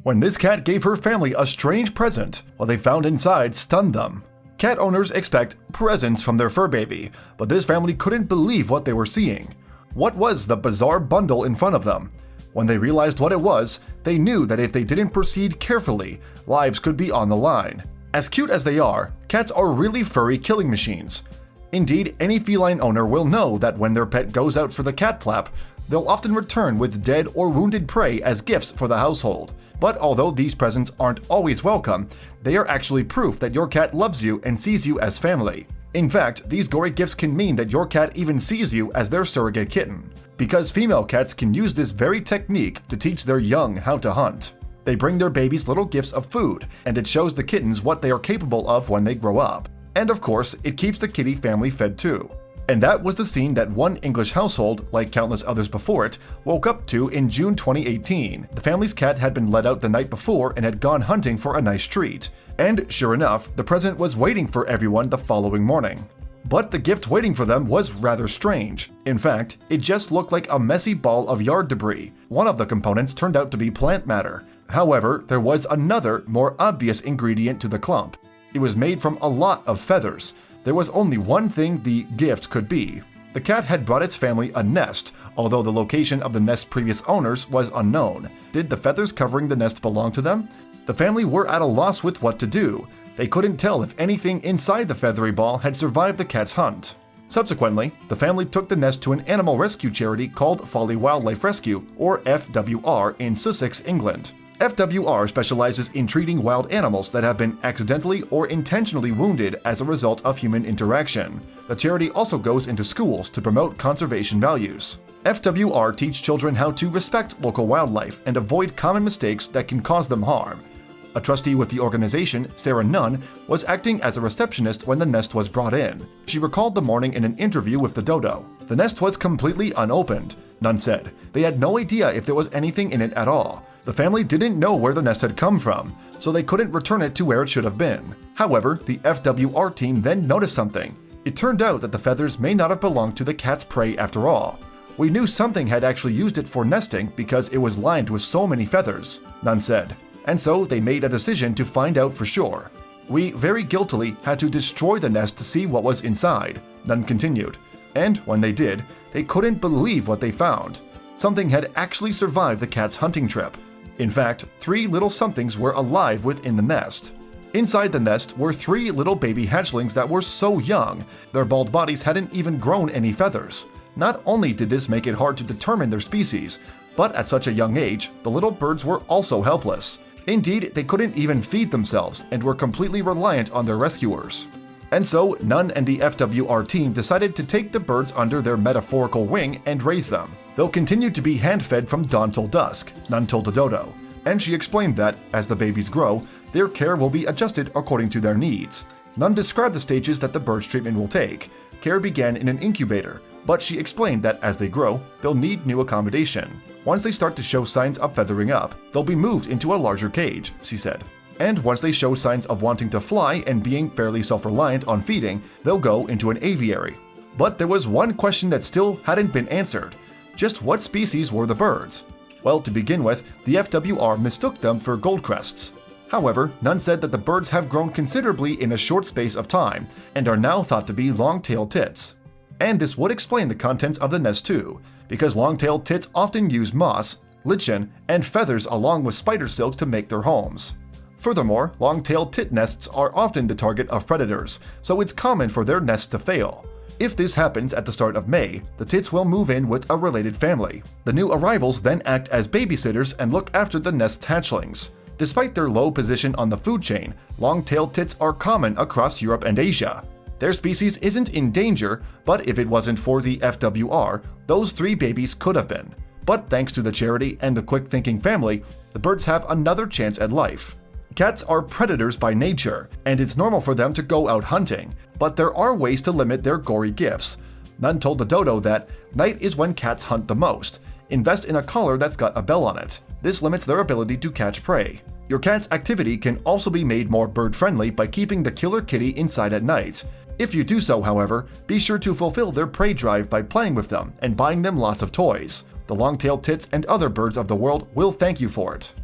when this cat gave her family a strange present. What they found inside stunned them. Cat owners expect presents from their fur baby, but this family couldn't believe what they were seeing. What was the bizarre bundle in front of them? When they realized what it was, they knew that if they didn't proceed carefully, lives could be on the line. As cute as they are, cats are really furry killing machines. Indeed, any feline owner will know that when their pet goes out for the cat flap, they'll often return with dead or wounded prey as gifts for the household. But although these presents aren't always welcome, they are actually proof that your cat loves you and sees you as family. In fact, these gory gifts can mean that your cat even sees you as their surrogate kitten, because female cats can use this very technique to teach their young how to hunt. They bring their babies little gifts of food, and it shows the kittens what they are capable of when they grow up. And of course, it keeps the kitty family fed too. And that was the scene that one English household, like countless others before it, woke up to in June 2018. The family's cat had been let out the night before and had gone hunting for a nice treat. And sure enough, the present was waiting for everyone the following morning. But the gift waiting for them was rather strange. In fact, it just looked like a messy ball of yard debris. One of the components turned out to be plant matter. However, there was another, more obvious ingredient to the clump. It was made from a lot of feathers. There was only one thing the gift could be. The cat had brought its family a nest, although the location of the nest's previous owners was unknown. Did the feathers covering the nest belong to them? The family were at a loss with what to do. They couldn't tell if anything inside the feathery ball had survived the cat's hunt. Subsequently, the family took the nest to an animal rescue charity called Folly Wildlife Rescue, or FWR, in Sussex, England. FWR specializes in treating wild animals that have been accidentally or intentionally wounded as a result of human interaction. The charity also goes into schools to promote conservation values. FWR teach children how to respect local wildlife and avoid common mistakes that can cause them harm. A trustee with the organization, Sarah Nunn, was acting as a receptionist when the nest was brought in. She recalled the morning in an interview with the dodo. The nest was completely unopened, Nunn said. They had no idea if there was anything in it at all. The family didn't know where the nest had come from, so they couldn't return it to where it should have been. However, the FWR team then noticed something. It turned out that the feathers may not have belonged to the cat's prey after all. We knew something had actually used it for nesting because it was lined with so many feathers, Nunn said. And so they made a decision to find out for sure. We very guiltily had to destroy the nest to see what was inside, Nunn continued. And when they did, they couldn't believe what they found. Something had actually survived the cat's hunting trip. In fact, 3 little somethings were alive within the nest. Inside the nest were 3 little baby hatchlings that were so young, their bald bodies hadn't even grown any feathers. Not only did this make it hard to determine their species, but at such a young age, the little birds were also helpless. Indeed, they couldn't even feed themselves and were completely reliant on their rescuers. And so, Nunn and the FWR team decided to take the birds under their metaphorical wing and raise them. They'll continue to be hand-fed from dawn till dusk, Nunn told the dodo. And she explained that, as the babies grow, their care will be adjusted according to their needs. Nunn described the stages that the bird's treatment will take. Care began in an incubator, but she explained that as they grow, they'll need new accommodation. Once they start to show signs of feathering up, they'll be moved into a larger cage, she said. And once they show signs of wanting to fly and being fairly self-reliant on feeding, they'll go into an aviary. But there was one question that still hadn't been answered. Just what species were the birds? Well, to begin with, the FWR mistook them for goldcrests. However, Nunn said that the birds have grown considerably in a short space of time and are now thought to be long-tailed tits. And this would explain the contents of the nest too, because long-tailed tits often use moss, lichen, and feathers along with spider silk to make their homes. Furthermore, long-tailed tit nests are often the target of predators, so it's common for their nests to fail. If this happens at the start of May, the tits will move in with a related family. The new arrivals then act as babysitters and look after the nest's hatchlings. Despite their low position on the food chain, long-tailed tits are common across Europe and Asia. Their species isn't in danger, but if it wasn't for the FWR, those 3 babies could have been. But thanks to the charity and the quick-thinking family, the birds have another chance at life. Cats are predators by nature, and it's normal for them to go out hunting, but there are ways to limit their gory gifts. Nunn told the dodo that night is when cats hunt the most. Invest in a collar that's got a bell on it. This limits their ability to catch prey. Your cat's activity can also be made more bird-friendly by keeping the killer kitty inside at night. If you do so, however, be sure to fulfill their prey drive by playing with them and buying them lots of toys. The long-tailed tits and other birds of the world will thank you for it.